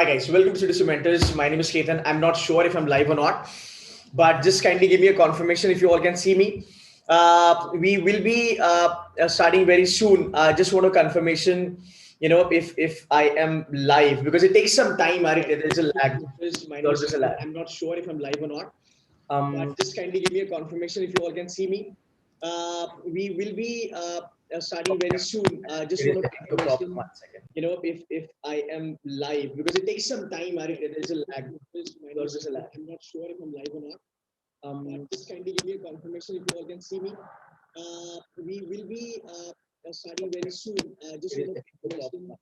Hi guys, welcome to Citizen Mentors. My name is Ketan. I'm not sure if I'm live or not, but just kindly give me a confirmation if you all can see me. We will be starting very soon. Just want a confirmation, if I am live because it takes some time. There's a lag. My name is Ketan. I'm not sure if I'm live or not. But just kindly give me a confirmation if you all can see me. We will be starting very soon. Just want to confirmation, if I am live because it takes some time. There's a lag. There's a lag. I'm not sure if I'm live or not. Just kindly give me a confirmation if you all can see me. We will be starting very soon. Just want to confirmation,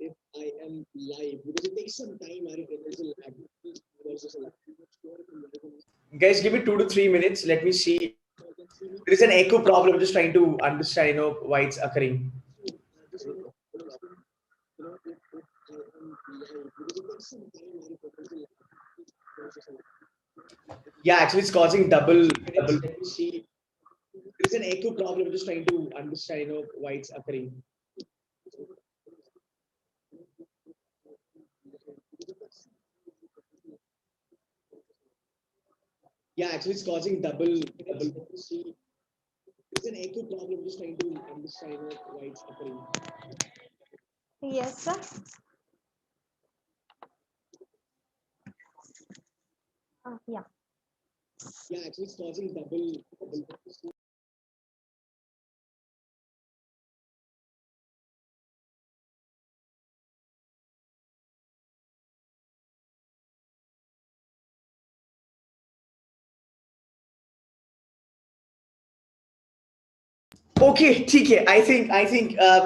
if I am live because it takes some time. There's a lag. There's a lag. I'm not sure if I'm live or not. Guys, give me 2 to 3 minutes. Let me see. There is an echo problem. I'm just trying to understand, why it's occurring. Yeah, actually, it's causing double. See, there's an echo problem. I'm just trying to understand, why it's occurring. Yeah, actually, it's causing double. See, there's an echo problem. I'm just trying to understand, why it's occurring. Yes, sir. Yeah. Yeah, actually, it's causing double. Okay, TK. I think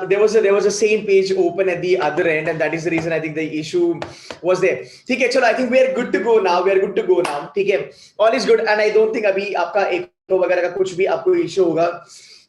there was a same page open at the other end, and that is the reason I think the issue was there. TK, chalo, I think we are good to go now. We are good to go now. TK, all is good, and I don't think अभी आपका echo वगैरह का कुछ भी आपको issue होगा.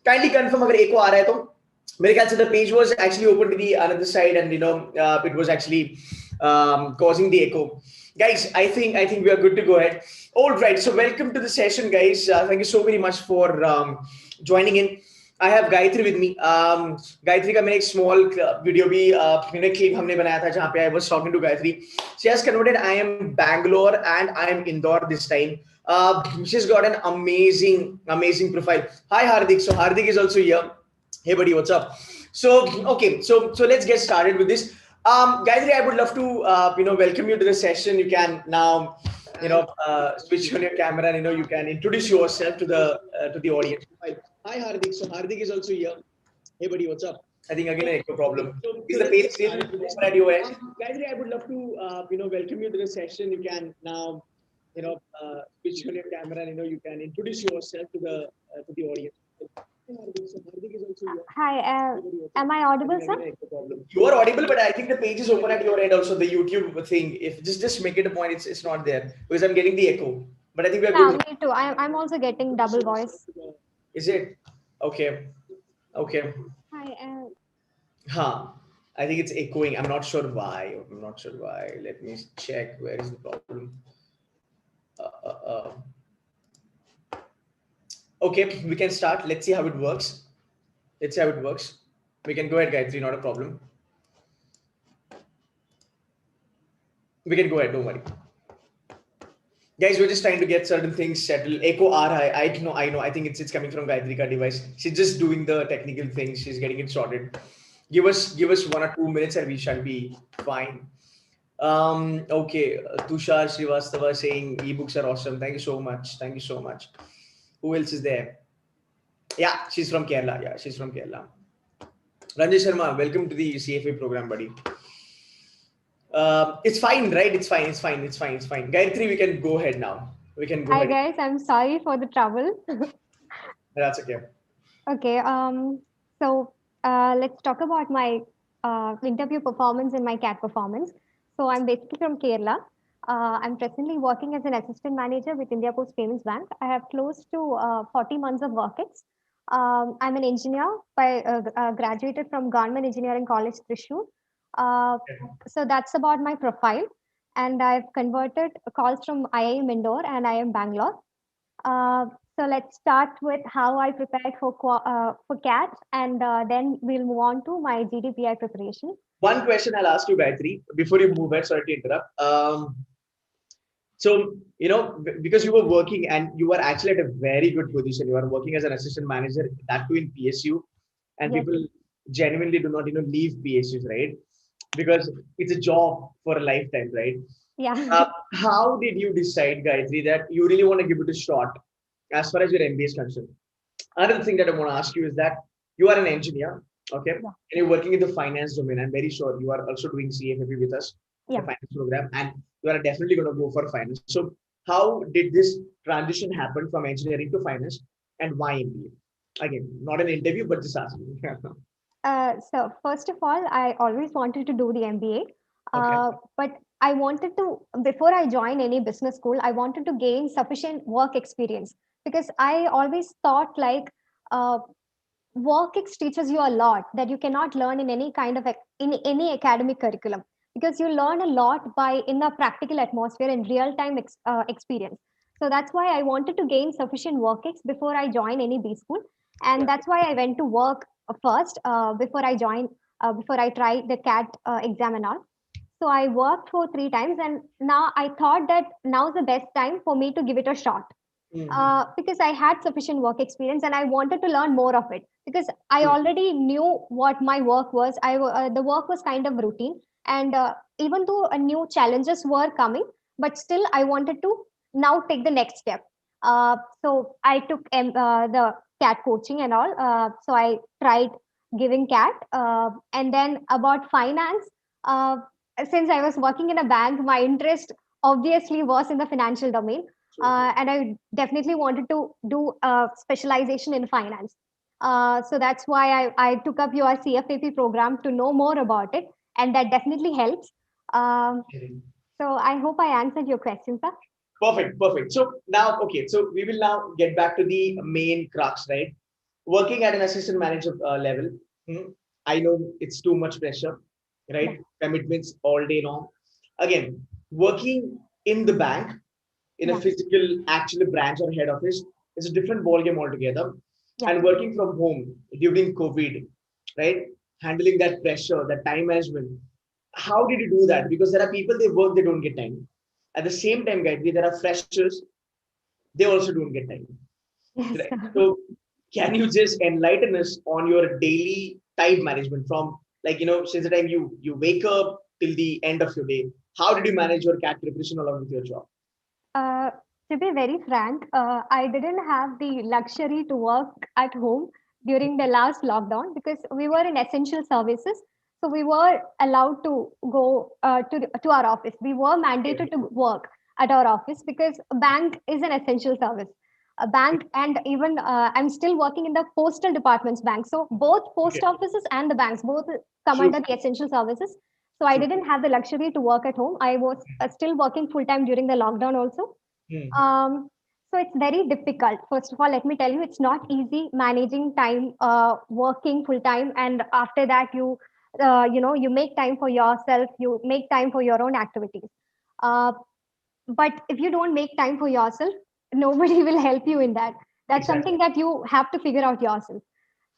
Kindly confirm अगर echo आ रहा है तो. मेरे ख्याल से the page was actually open to the another side, and it was actually causing the echo. Guys, I think we are good to go ahead. All right, so welcome to the session, guys. Thank you so very much for joining in. I have Gayatri with me. Gayatri का मैंने एक small video भी clip हमने बनाया था जहाँ पे I was talking to Gayatri. She has converted IIM Bangalore and IIM Indore this time. She's got an amazing profile. Hi Hardik. So Hardik is also here. Hey buddy, what's up? So okay, so let's get started with this. Gayatri, I would love to welcome you to the session. You can now switch on your camera and you can introduce yourself to the audience. Hi Hardik. So Hardik is also here. Hey buddy, what's up? I think again an echo problem. Is the page still open at your end? Gayatri, I would love to welcome you to the session. You can now switch on your camera and you can introduce yourself to the audience. Hi, am I audible, sir? You are audible, but I think the page is open at your end also, the YouTube thing. If just make it a point, it's not there because I'm getting the echo. But I think we are good. Me too. I'm also getting double voice. Is it? Okay. Hi. I think it's echoing. I'm not sure why. Let me check. Where is the problem? Okay, we can start. Let's see how it works. We can go ahead, Gayatri. Not a problem. We can go ahead. Don't worry. Guys, we're just trying to get certain things settled. Echo I know. I think it's coming from Gayatri ka device. She's just doing the technical things. She's getting it sorted. Give us 1 or 2 minutes and we shall be fine. Okay. Tushar Srivastava saying ebooks are awesome. Thank you so much. Who else is there? Yeah, she's from Kerala. Ranjay Sharma, welcome to the CFA program, buddy. It's fine, right? It's fine. Gayatri, we can go ahead now. Hi guys, I'm sorry for the trouble. That's okay. Okay. So let's talk about my interview performance and my CAT performance. So I'm basically from Kerala. I'm presently working as an assistant manager with India Post Payments Bank. I have close to 40 months of work ex. I'm an engineer. Graduated from Government Engineering College, Thrissur. So that's about my profile. And I've converted calls from IIM Indore and IIM Bangalore. So let's start with how I prepared for CAT, and then we'll move on to my GDPI preparation. One question I'll ask you, Gayatri, before you move ahead. Sorry to interrupt. So, because you were working and you were actually at a very good position, you are working as an assistant manager, that too in PSU, and Yes. people genuinely do not, leave PSUs, right? Because it's a job for a lifetime, right? Yeah. How did you decide, Gayatri, that you really want to give it a shot as far as your MBA is concerned? Another thing that I want to ask you is that you are an engineer, okay, Yeah. and you're working in the finance domain. I'm very sure you are also doing CFP with us, the Yeah. finance program, and you are definitely going to go for finance. So, how did this transition happen from engineering to finance, and why MBA? Again, not an interview, but just asking. So first of all, I always wanted to do the MBA, Okay. but I wanted to, before I join any business school, I wanted to gain sufficient work experience, because I always thought like uh, work teaches you a lot that you cannot learn in any kind of in any academic curriculum, because you learn a lot by in a practical atmosphere in real time experience. So that's why I wanted to gain sufficient work before I join any B school, and Yeah. that's why I went to work first before I try the CAT exam and all. So I worked for 3 times, and now I thought that now's the best time for me to give it a shot, Mhm. because I had sufficient work experience and I wanted to learn more of it, because I True. already knew what my work was. The work was kind of routine, and even though new challenges were coming, but still I wanted to now take the next step. So I took the CAT coaching and all. So I tried giving CAT, and then about finance. Uh, since I was working in a bank, my interest obviously was in the financial domain, True. and I definitely wanted to do a specialization in finance. So that's why I took up your CFAP program to know more about it, and that definitely helps. Um, True. so I hope I answered your question, sir. Perfect, perfect. So now, okay, so we will now get back to the main crux, right? Working at an assistant manager level, I know it's too much pressure, Yeah, right? Commitments all day long. Again, working in the bank, in a yeah, physical, actual branch or head office, is a different ballgame altogether. yeah. And working from home during COVID, right? Handling that pressure, that time management. How did you do that? Because there are people they work, they don't get time. At the same time, Gayatri, there are freshers, they also don't get time. Yes, Right? sir. So can you just enlighten us on your daily time management from, like, since the time you wake up till the end of your day? How did you manage your CAT preparation along with your job? Uh, to be very frank, I didn't have the luxury to work at home during the last lockdown, because we were in essential services. So we were allowed to go to our office. We were Okay. mandated to work at our office, because a bank is an essential service. A bank, and even I'm still working in the postal department's bank. So both post Okay. offices and the banks both come True. under the essential services. So I True. didn't have the luxury to work at home. I was still working full time during the lockdown also. Hmm. Um, so it's very difficult. First of all, let me tell you, it's not easy managing time, working full time, and after that, you make time for yourself. You make time for your own activities. Uh, but if you don't make time for yourself, nobody will help you in that. That's Exactly. something that you have to figure out yourself.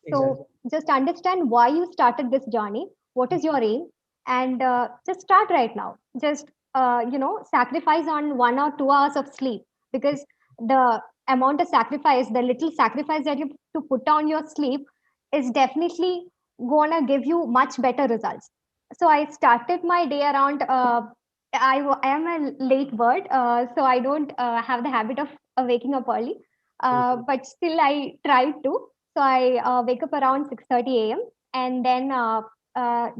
Exactly. So just understand why you started this journey. What is your aim? And just start right now. Just sacrifice on 1 or 2 hours of sleep, because the amount of sacrifice, the little sacrifice that you to put on your sleep, is definitely gonna give you much better results. So I started my day around. I am a late bird, so I don't have the habit of waking up early. Okay. But still, I try to. So I wake up around 6:30 a.m. and then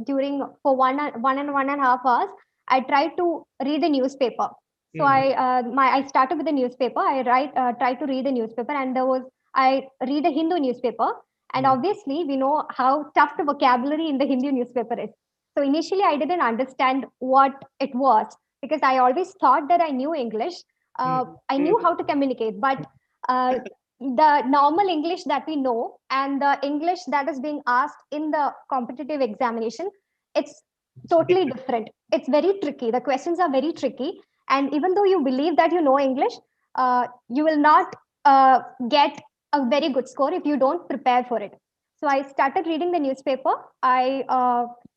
during for 1 and 1.5 hours, I try to read the newspaper. So Hmm. I started with the newspaper. I try to read the newspaper, and I read a Hindu newspaper, and Hmm. obviously we know how tough the vocabulary in the Hindu newspaper is. So initially I didn't understand what it was, because I always thought that I knew English. Hmm. I Hmm. knew how to communicate, but uh, the normal English that we know and the English that is being asked in the competitive examination, it's It's totally different. different. It's very tricky. The questions are very tricky. And even though you believe that you know English, you will not get a very good score if you don't prepare for it. So I started reading the newspaper. I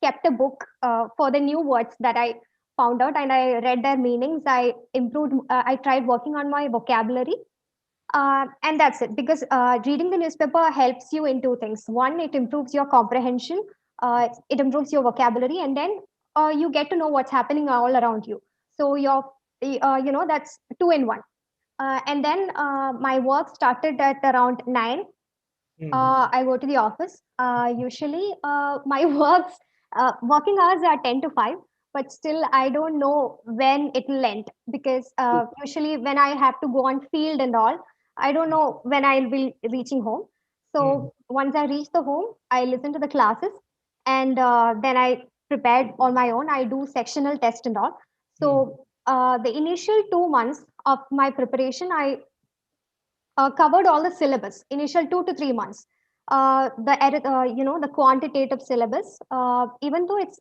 kept a book for the new words that I found out, and I read their meanings. I improved. I tried working on my vocabulary, and that's it. Because reading the newspaper helps you in two things. One, it improves your comprehension. It improves your vocabulary, and then you get to know what's happening all around you. So that's two in one. And then my work started at around 9. I go to the office. Usually, my working hours are 10 to 5, but still, I don't know when it will end because usually when I have to go on field and all, I don't know when I'll be reaching home. So once I reach the home, I listen to the classes, and then I prepared on my own. I do sectional test and all. So the initial 2 months of my preparation, I covered all the syllabus, initial 2 to 3 months. The quantitative syllabus, even though it's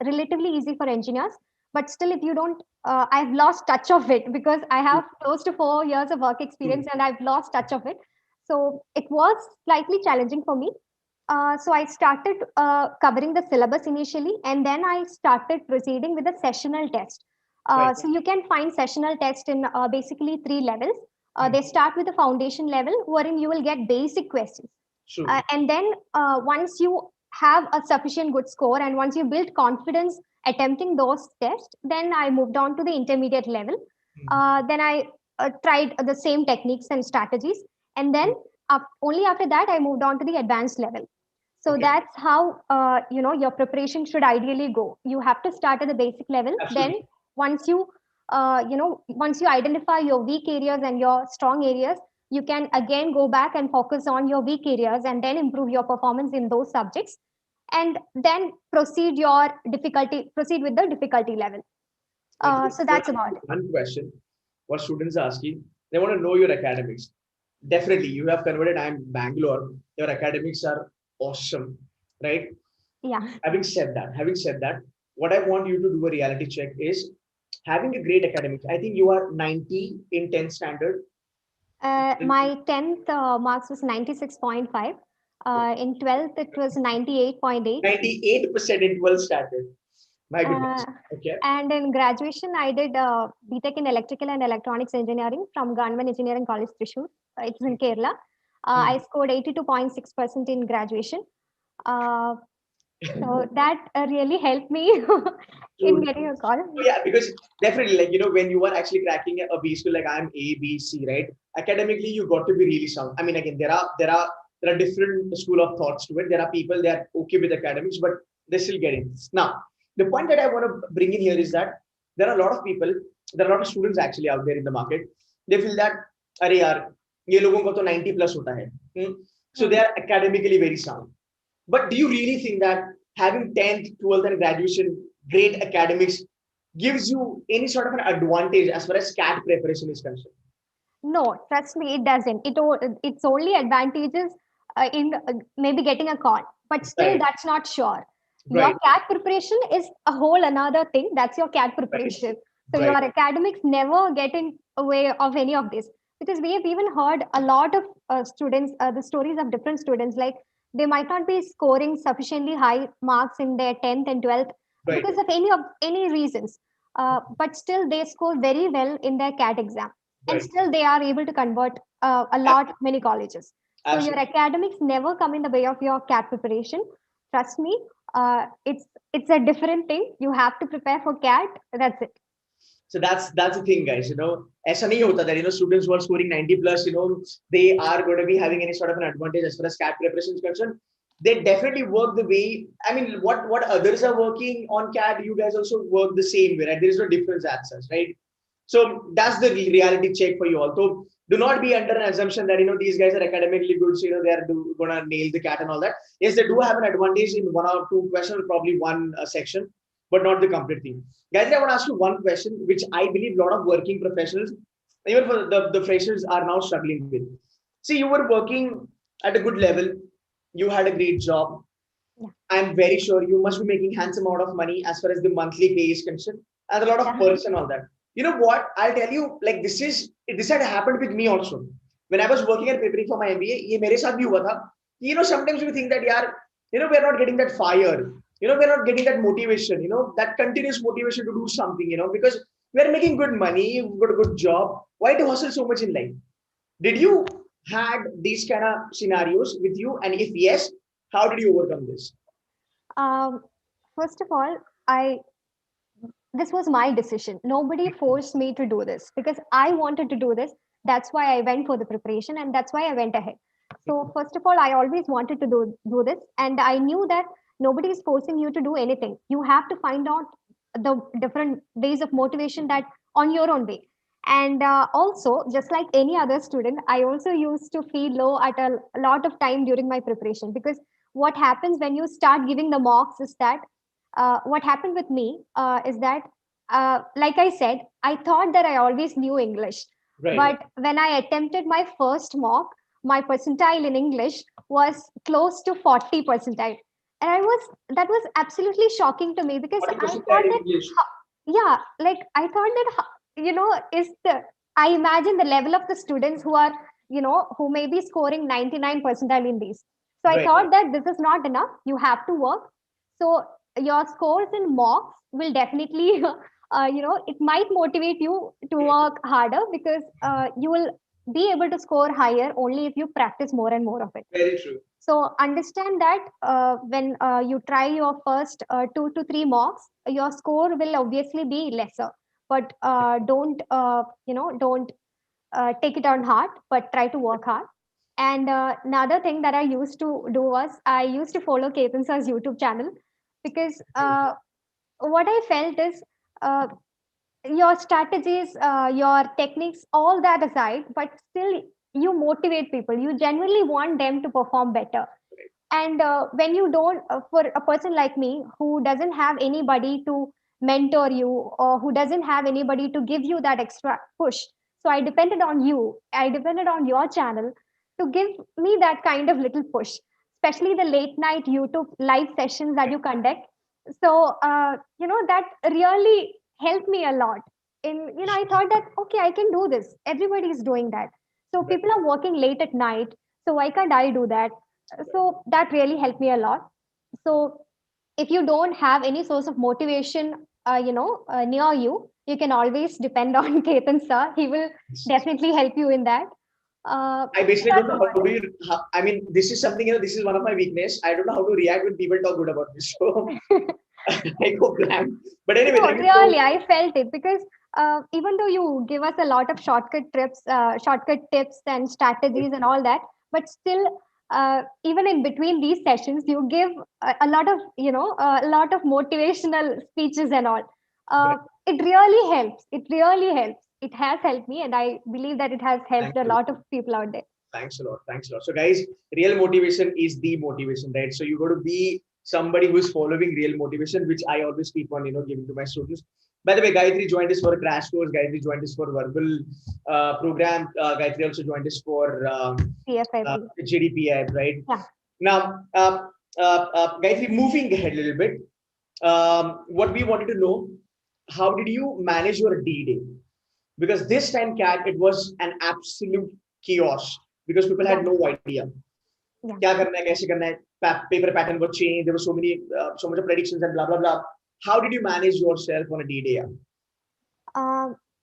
relatively easy for engineers, but still, if you don't, I've lost touch of it because I have close to 4 years of work experience and I've lost touch of it. So it was slightly challenging for me. So I started covering the syllabus initially, and then I started proceeding with the sessional test. So you can find sessional test in basically 3 levels. They start with the foundation level, wherein you will get basic questions. And then once you have a sufficient good score, and once you build confidence attempting those tests, then I moved on to the intermediate level. Then I tried the same techniques and strategies. And then only after that, I moved on to the advanced level. So that's how your preparation should ideally go. You have to start at the basic level. Absolutely. Then once you identify your weak areas and your strong areas, you can again go back and focus on your weak areas and then improve your performance in those subjects, and then proceed with the difficulty level. So that's about it. One question what students are asking, they want to know your academics. Definitely, you have converted IIM Bangalore. Your academics are awesome, right? Yeah. Having said that, what I want you to do a reality check is having a great academics. I think you are 90 in 10th standard. My 10th marks was 96.5. In 12th, it was 98.8. 98% in 12th standard. My goodness. Okay. And in graduation, I did BTech in Electrical and Electronics Engineering from Government Engineering College, Thrissur. It's in Kerala. I scored 82.6% in graduation. So that really helped me in getting a call. Yeah, because definitely, when you are actually cracking a B school, like I'm A, B, C, right? Academically, you got to be really sound. I mean, again, there are different school of thoughts to it. There are people that are okay with academics, but they still get in. Now, the point that I want to bring in here is that there are a lot of students actually out there in the market. They feel that, अरे यार, ये लोगों को तो 90 plus होता है. So they are academically very sound. But do you really think that having 10th, 12th and graduation, great academics gives you any sort of an advantage as far as CAT preparation is concerned? No, trust me, it doesn't. It's only advantages in maybe getting a call, but still that's not sure. Your CAT preparation is a whole another thing. That's your CAT preparation. So your academics never get in the way of any of this, because we have even heard a lot of students, the stories of different students, like they might not be scoring sufficiently high marks in their 10th and 12th because of any reasons, but still they score very well in their CAT exam, and still they are able to convert many colleges. So your academics never come in the way of your CAT preparation. Trust me, it's a different thing. You have to prepare for CAT. That's it. So that's the thing, guys. ऐसा नहीं होता that students who are scoring 90 plus, they are going to be having any sort of an advantage as far as CAT preparation is concerned. They definitely work the way. I mean, what others are working on CAT, you guys also work the same way, right? There is no difference as such, right? So that's the reality check for you all. So do not be under an assumption that these guys are academically good, so they are gonna nail the CAT and all that. Yes, they do have an advantage in one or two questions, probably one section, but not the complete thing. Guys, I want to ask you one question, which I believe a lot of working professionals, even for the freshers, are now struggling with. See, you were working at a good level. You had a great job. Yeah. I'm very sure you must be making handsome amount of money as far as the monthly pay is concerned, and a lot of perks and all that. You know what? I'll tell you, like this had happened with me also. When I was working and preparing for my MBA, ये मेरे साथ भी हुआ था. You know, sometimes we think that, yeah, you know, we're not getting that fire. You know, we're not getting that motivation. You know, that continuous motivation to do something. You know, because we're making good money, we've got a good job. Why to hustle so much in life? Did you had these kind of scenarios with you? And if yes, how did you overcome this? First of all, this was my decision. Nobody forced me to do this because I wanted to do this. That's why I went for the preparation and that's why I went ahead. So first of all, I always wanted to do this, and I knew that nobody is forcing you to do anything. You have to find out the different ways of motivation that on your own way. And also, just like any other student, I also used to feel low at a lot of time during my preparation, because what happens when you start giving the mocks is that what happened with me is that, like I said, I thought that I always knew English. Right. But when I attempted my first mock, my percentile in English was close to 40 percentile. And that was absolutely shocking to me, because I thought that, yeah, like I thought that, I imagine the level of the students who are, who may be scoring 99 percentile in these. So I thought that this is not enough. You have to work. So your scores in mocks will definitely, it might motivate you to work harder, because you will be able to score higher only if you practice more and more of it. Very true. So understand that when you try your first 2 to 3 mocks, your score will obviously be lesser. But don't take it on heart, but try to work hard. And another thing that I used to do was I used to follow Ketan sir's YouTube channel, because what I felt is uh, your strategies, your techniques, all that aside, but still you motivate people. You genuinely want them to perform better. And when you don't, for a person like me who doesn't have anybody to mentor you, or who doesn't have anybody to give you that extra push, so I depended on you. I depended on your channel to give me that kind of little push, especially the late night YouTube live sessions that you conduct. So, that really helped me a lot. I thought that, okay, I can do this. Everybody is doing that. So people are working late at night. So why can't I do that? So that really helped me a lot. So if you don't have any source of motivation, near you, you can always depend on Ketan sir. He will definitely help you in that. I basically don't know how do you. I mean, this is something, this is one of my weakness. I don't know how to react when people talk good about me. So I go blank. But anyway, no, really, I felt it, because even though you give us a lot of shortcut tips and strategies and all that, but still, even in between these sessions, you give a lot of, a lot of motivational speeches and all. It really helps. It really helps. It has helped me, and I believe that it has helped a lot of people out there. Thanks a lot. Thanks a lot. So, guys, real motivation is the motivation, right? So, you got to be somebody who's following real motivation, which I always keep on, giving to my students. By the way, Gayatri joined us for a crash course. Gayatri joined us for verbal program. Gayatri also joined us for GDPI, right? Yeah. Now, Gayatri, moving ahead a little bit, what we wanted to know, how did you manage your D-Day? Because this time, Kat, it was an absolute chaos, because people had no idea. क्या करना है, कैसे करना है, paper pattern was changed, there were so much of predictions and blah blah blah. How did you manage yourself on a D-Day?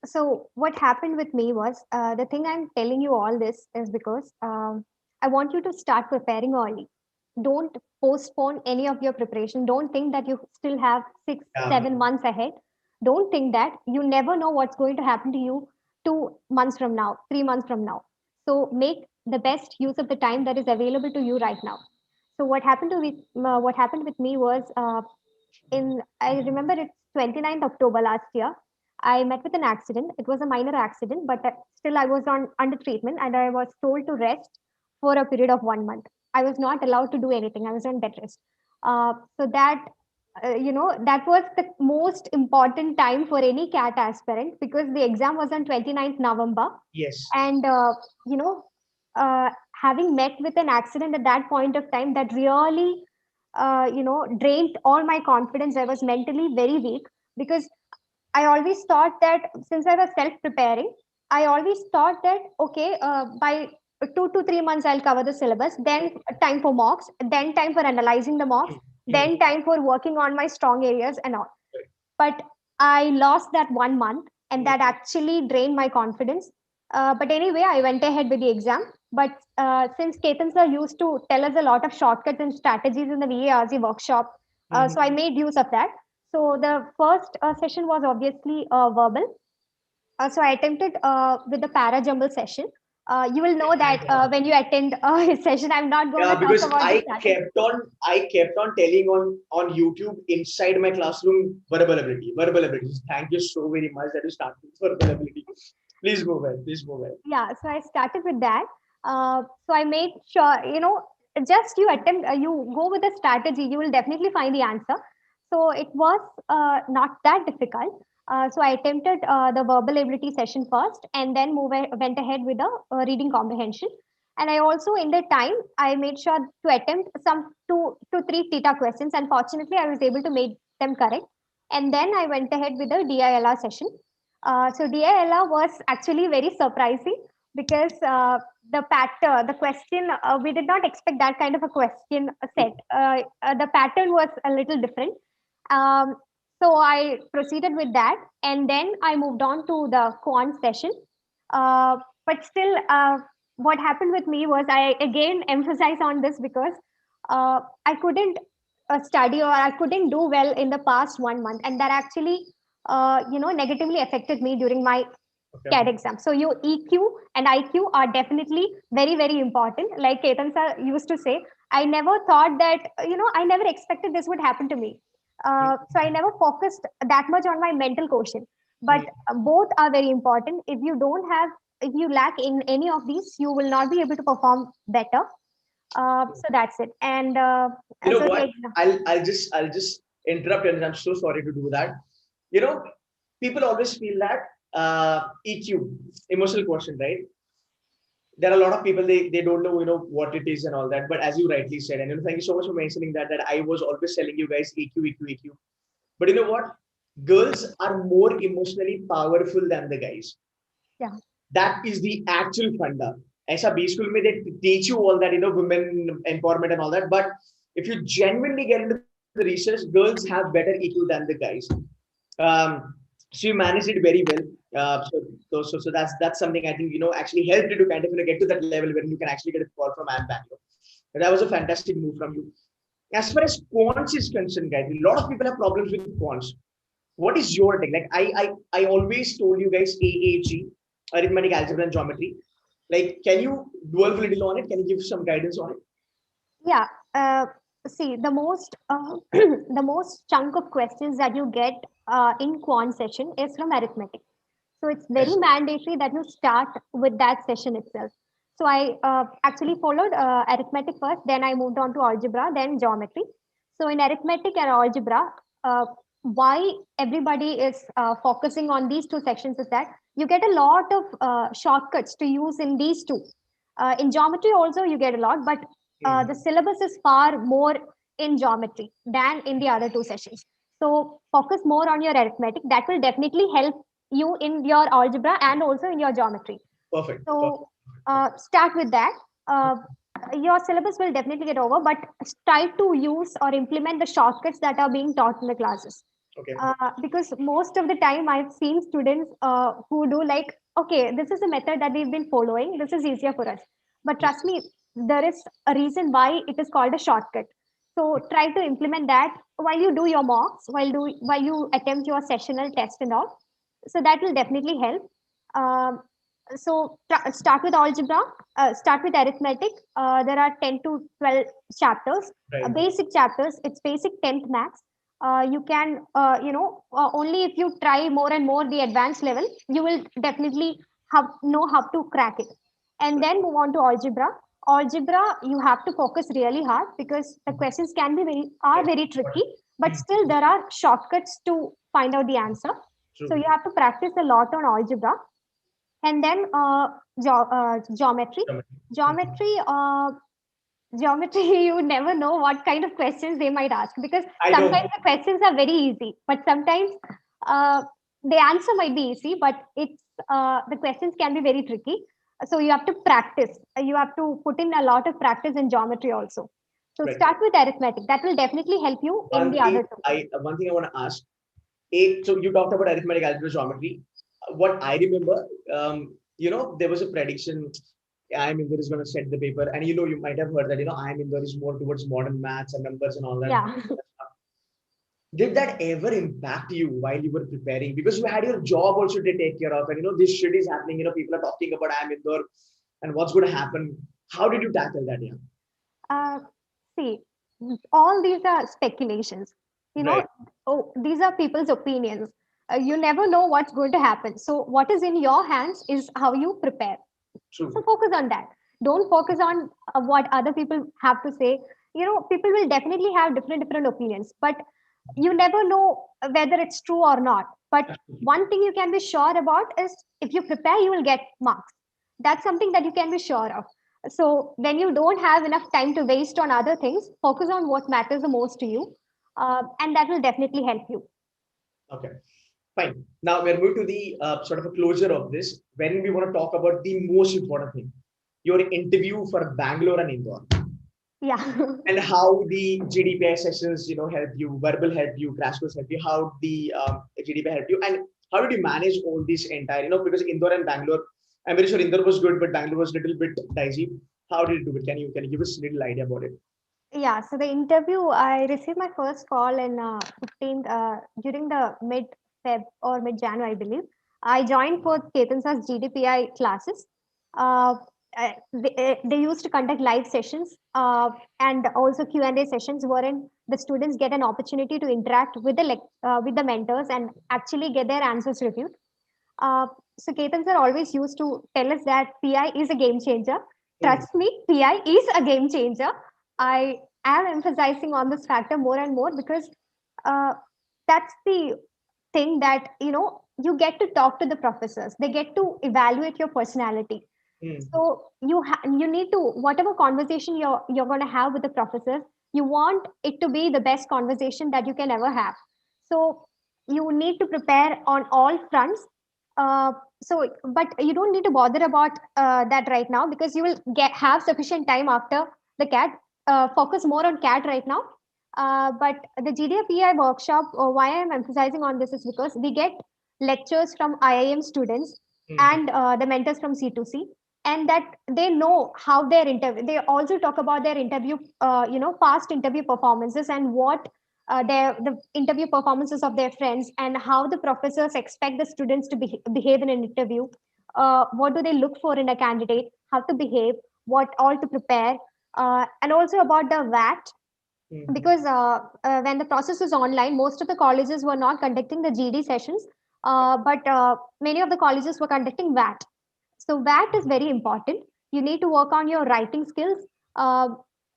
So what happened with me was, the thing I'm telling you all this is because I want you to start preparing early. Don't postpone any of your preparation. Don't think that you still have 6-7 months ahead. Don't think that. You never know what's going to happen to you 2 months from now, 3 months from now. So make the best use of the time that is available to you right now. So what happened with me was, I remember it's 29th October last year. I met with an accident. It was a minor accident, but still I was under treatment, and I was told to rest for a period of 1 month. I was not allowed to do anything. I was on bed rest. So that, that was the most important time for any CAT aspirant, because the exam was on 29th November. Yes. And, having met with an accident at that point of time, that really, drained all my confidence. I was mentally very weak, because I always thought that since I was self-preparing, I always thought that, okay, by 2 to 3 months, I'll cover the syllabus, then time for mocks, then time for analyzing the mocks, then time for working on my strong areas and all. But I lost that 1 month, and that actually drained my confidence. But anyway, I went ahead with the exam. But since Ketan sir used to tell us a lot of shortcuts and strategies in the VARC workshop, so I made use of that. So the first session was obviously verbal. So I attempted with the para jumble session. You will know that when you attend his session, I'm not going Yeah, to talk because about the strategy. I kept on telling on YouTube inside my classroom verbal ability, verbal ability. Thank you so very much that you started with verbal ability. Please go ahead. Please go ahead. Yeah, so I started with that. So I made sure, just you attempt, you go with the strategy, you will definitely find the answer. So it was not that difficult. So I attempted the verbal ability session first, and then went ahead with the reading comprehension. And I also, in the time, I made sure to attempt some 2 to 3 theta questions. And fortunately, I was able to make them correct. And then I went ahead with the DILR session. So DILR was actually very surprising because the question, we did not expect that kind of a question set. The pattern was a little different. Um, so I proceeded with that, and then I moved on to the quant session. But still, what happened with me was I again emphasize on this because I couldn't study, or I couldn't do well in the past 1 month, and that actually negatively affected me during my CAD exam. So your EQ and IQ are definitely very, very important. Like Ketan sir used to say, I never thought that, I never expected this would happen to me. So I never focused that much on my mental quotient. But both are very important. If you lack in any of these, you will not be able to perform better. So that's it. And You know so what? I'll just interrupt, and I'm so sorry to do that. You know, people always feel that EQ, emotional quotient, right? There are a lot of people, they don't know, what it is and all that. But as you rightly said, and thank you so much for mentioning that I was always telling you guys EQ, EQ, EQ. But you know what? Girls are more emotionally powerful than the guys. Yeah. That is the actual funda. ऐसा B school में they teach you all that, women empowerment and all that. But if you genuinely get into the research, girls have better EQ than the guys. Um, so you managed it very well. So that's something I think actually helped you to kind of get to that level where you can actually get a call from IIM Bangalore. That was a fantastic move from you. As far as quants is concerned, guys, a lot of people have problems with quants. What is your take? Like I always told you guys AAG, arithmetic, algebra, and geometry. Like, can you dwell a little on it? Can you give some guidance on it? Yeah. See, the most the most chunk of questions that you get in quant session is from arithmetic. So it's very Yes. mandatory that you start with that session itself. So I actually followed arithmetic first, then I moved on to algebra, then geometry. So in arithmetic and algebra, why everybody is focusing on these two sections is that you get a lot of shortcuts to use in these two. In geometry also you get a lot, but the syllabus is far more in geometry than in the other two sessions. So focus more on your arithmetic. That will definitely help you in your algebra and also in your geometry. Perfect. So start with that. Your syllabus will definitely get over, but try to use or implement the shortcuts that are being taught in the classes. Okay. Because most of the time I've seen students who do like, okay, this is a method that we've been following. This is easier for us. But trust me, there is a reason why it is called a shortcut. So try to implement that while you do your mocks, while you attempt your sessional test and all. So that will definitely help. Um, so start with algebra, start with arithmetic. There are 10 to 12 chapters, Right. basic chapters. It's basic 10th max. You can, only if you try more and more the advanced level, you will definitely know how to crack it. And then move on to algebra. Algebra, you have to focus really hard because the questions are very tricky, but still there are shortcuts to find out the answer. True. So you have to practice a lot on algebra. And then geometry. Geometry, geometry, you never know what kind of questions they might ask, because I know. sometimes the questions are very easy, but sometimes uh, the answer might be easy, but it's the questions can be very tricky. So you have to practice. You have to put in a lot of practice in geometry also. So Right. start with arithmetic. That will definitely help you in the other two. One thing I want to ask. So you talked about arithmetic, algebra, geometry. What I remember, there was a prediction. IIM Indore is going to set the paper, and you might have heard that IIM Indore is more towards modern maths and numbers and all that. Yeah. Did that ever impact you while you were preparing? Because you had your job also to take care of, and this shit is happening. People are talking about IIM Indore and what's going to happen. How did you tackle that? Yeah. See, all these are speculations. Right. These are people's opinions. You never know what's going to happen. So what is in your hands is how you prepare. True. So focus on that. Don't focus on what other people have to say. People will definitely have different opinions, but you never know whether it's true or not. But one thing you can be sure about is if you prepare, you will get marks. That's something that you can be sure of. So when you don't have enough time to waste on other things, focus on what matters the most to you, and that will definitely help you. Okay, fine. Now we're moving to the sort of a closure of this, when we want to talk about the most important thing, your interview for Bangalore and Indore. Yeah. And how the GDPI sessions, help you, verbal help you, crash course help you, how the GDPI help you, and how did you manage all this entire, because Indore and Bangalore, I'm very sure Indore was good, but Bangalore was a little bit dicey. How did you do it? Can you give us a little idea about it? Yeah, so the interview, I received my first call in 15th, during the mid-Feb or mid-January, I believe. I joined for Ketan's GDPI classes. Uh, they used to conduct live sessions and also Q&A sessions wherein the students get an opportunity to interact with the mentors and actually get their answers reviewed. So Ketan sir always used to tell us that PI is a game changer. Trust me, PI is a game changer. I am emphasizing on this factor more and more because that's the thing that you get to talk to the professors. They get to evaluate your personality. So you need to, whatever conversation you're going to have with the professors, you want it to be the best conversation that you can ever have. So you need to prepare on all fronts. But you don't need to bother about that right now because you will have sufficient time after the CAT. Focus more on CAT right now. But the GDPI workshop, why I'm emphasizing on this is because we get lectures from IIM students and the mentors from C2C, and that they know how their interview. They also talk about their interview, past interview performances and what the interview performances of their friends and how the professors expect the students to behave in an interview. What do they look for in a candidate? How to behave? What all to prepare? And also about the VAT, because when the process was online, most of the colleges were not conducting the GD sessions, but many of the colleges were conducting VAT. So VAT is very important. You need to work on your writing skills.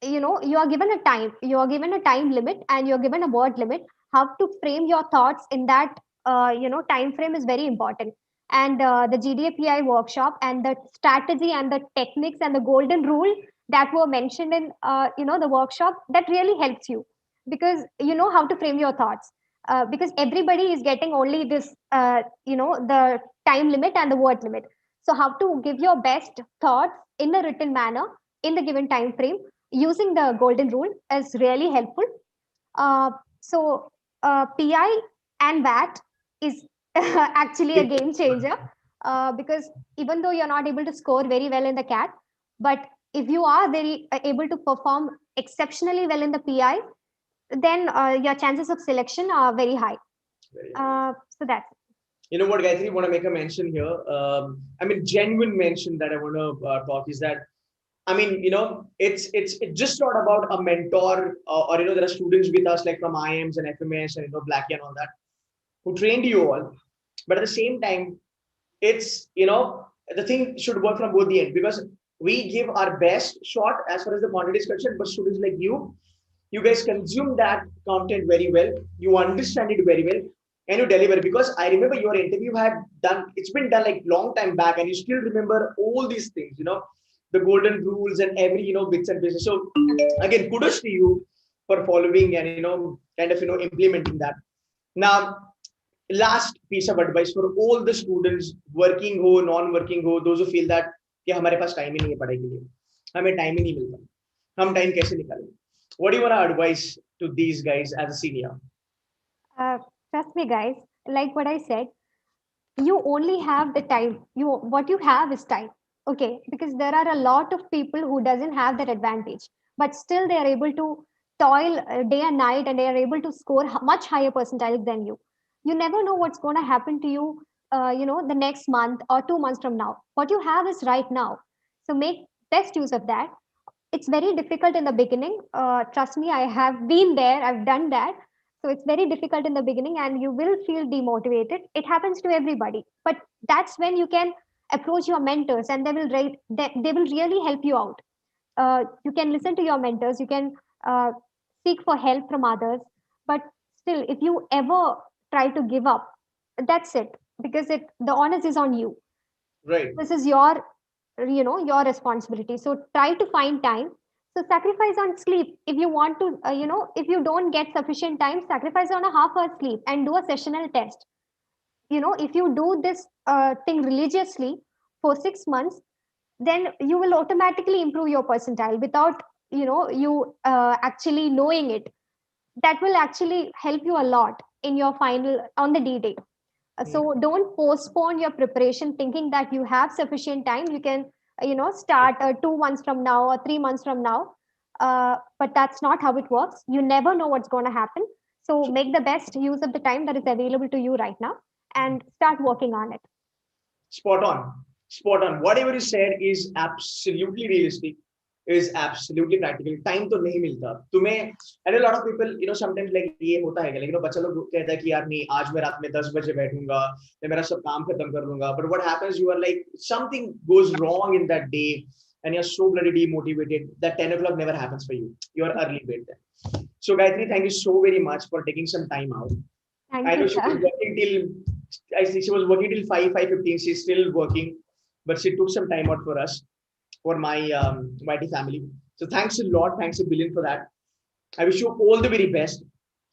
You are given a time. You are given a time limit, and you're given a word limit. How to frame your thoughts in that time frame is very important. And the GDPI workshop and the strategy and the techniques and the golden rule that were mentioned in the workshop, that really helps you because you know how to frame your thoughts. Because everybody is getting only this the time limit and the word limit. So how to give your best thoughts in a written manner in the given time frame using the golden rule is really helpful. PI and VAT is actually a game changer because even though you're not able to score very well in the CAT, but if you are very able to perform exceptionally well in the PI, then your chances of selection are very high. So that's it. You know what, Gayatri, want to make a mention here. Genuine mention that I want to talk is that, it's just not about a mentor or there are students with us like from IIMs and FMS and Blackie and all that who trained you all, but at the same time, it's the thing should work from both the end because we give our best shot as far as the content is concerned, but students like you guys consume that content very well, you understand it very well, and you deliver. Because I remember your interview it's been done like long time back, and you still remember all these things, the golden rules and every bits and pieces. So again, kudos to you for following and kind of implementing that. Now, last piece of advice for all the students, working ho, non-working ho, those who feel that कि हमारे पास time ही नहीं है पढ़ाई के लिए, हमें time ही नहीं मिलता, हम time कैसे निकालें? What do you want to advise to these guys as a senior? Trust me, guys. Like what I said, you only have the time. What you have is time. Okay, because there are a lot of people who doesn't have that advantage, but still they are able to toil day and night, and they are able to score much higher percentiles than you. You never know what's going to happen to you. The next month or 2 months from now. What you have is right now. So make best use of that. It's very difficult in the beginning. Trust me, I have been there. I've done that. So it's very difficult in the beginning, and you will feel demotivated. It happens to everybody, but that's when you can approach your mentors, and they will really help you out. You can listen to your mentors. You can seek for help from others. But still, if you ever try to give up, that's it, because the onus is on you. Right. This is your responsibility. So try to find time. So sacrifice on sleep if you want to. If you don't get sufficient time, sacrifice on a half-hour sleep and do a sessional test. If you do this thing religiously for 6 months, then you will automatically improve your percentile without you actually knowing it. That will actually help you a lot in your final on the D day. So don't postpone your preparation thinking that you have sufficient time. You can start 2 months from now or 3 months from now. But that's not how it works. You never know what's going to happen. So make the best use of the time that is available to you right now and start working on it. Spot on. Whatever you said is absolutely realistic, is absolutely practical. Time तो नहीं मिलता तुम्हें. And a lot of people, sometimes like ये होता है कि बच्चा लोग कहता है कि यार नहीं, आज मैं रात में 10 बजे बैठूंगा, मैं मेरा सब काम खत्म कर लूंगा. But what happens, you are like, something goes wrong in that day, and you're so bloody demotivated that 10 o'clock never happens for you. You are early bed then. So Gayatri, thank you so very much for taking some time out. Thank I know you, she was sir. working till, I think she was working till 5:15. She's still working, but she took some time out for us, for my mighty family. So thanks a lot. Thanks a billion for that. I wish you all the very best.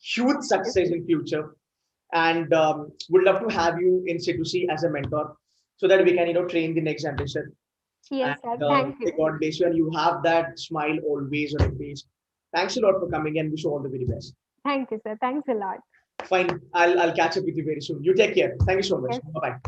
Huge success in future. And would love to have you in C2C as a mentor so that we can, train the next generation. Yes, And sir. Thank you. God bless you. And you have that smile always on your face. Thanks a lot for coming, and wish you all the very best. Thank you, sir. Thanks a lot. Fine. I'll catch up with you very soon. You take care. Thank you so much. Yes. Bye-bye.